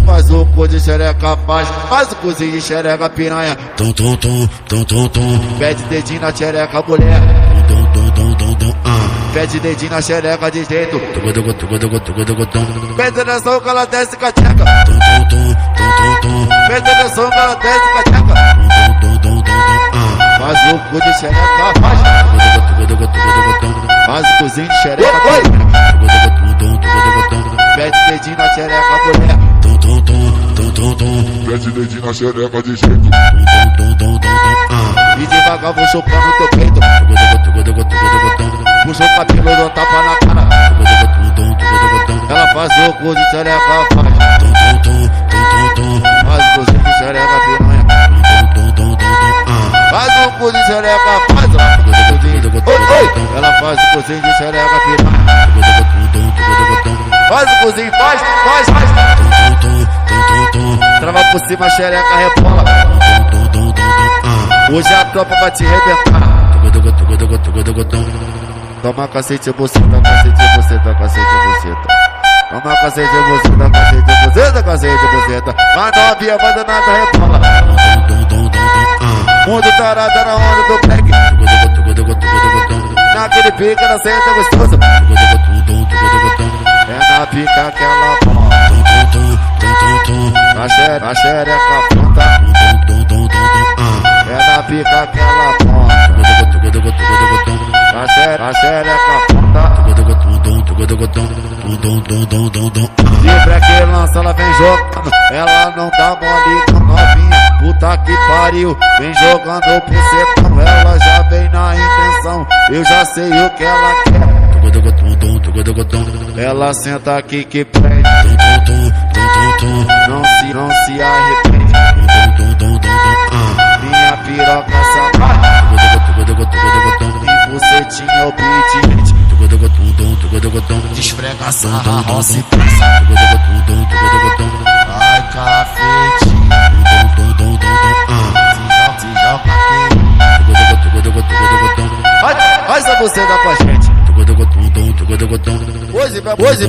Faz o cu de xereca, faz o cozinho de xereca piranha. Pede dedinho na xereca mulher. Pede dedinho na xereca de jeito. Pede atenção que ela desce com a tcheca. Pede atenção que ela desce com a tcheca. Faz o cu de xereca, faz o cozinho de xereca. Pede dedinho na xereca mulher. Pede dedinho na xereca de jeito. E devagar vou chupando teu peito. Puxa o cabelo, dou tapa na cara. Ela faz o cu de xereca, faz o cozinho de xereca piranha. Faz o cu de xereca, faz o cozinho. Ela faz o cozinho de xereca piranha. Faz o cozinho, faz. Trava por cima, xereca rebola. Hoje a tropa vai te rebentar. Toma cacete, buceta, cacete, buceta, cacete, buceta. Toma cacete, buceta, cacete, buceta, cacete, buceta. Mas novinha abandonada rebola. Mundo tarado na onda do black. Naquele pica na senta gostosa. É na pica que ela bola. Na xereca pronta. É na pica que ela bola. Na xereca pronta. Livre que lança, ela vem jogando. Ela não dá mole com novinha. Puta que pariu, vem jogando bucetão. Ela já vem na intenção. Eu já sei o que ela quer. Ela senta aqui que prende. Não se arrepende. Minha piroca safada. E bucetinha obediente. Desfrega sarra, roça e passa. Ai, cafetinho. Se joga aqui. Faz a buceta pra gente. Hoje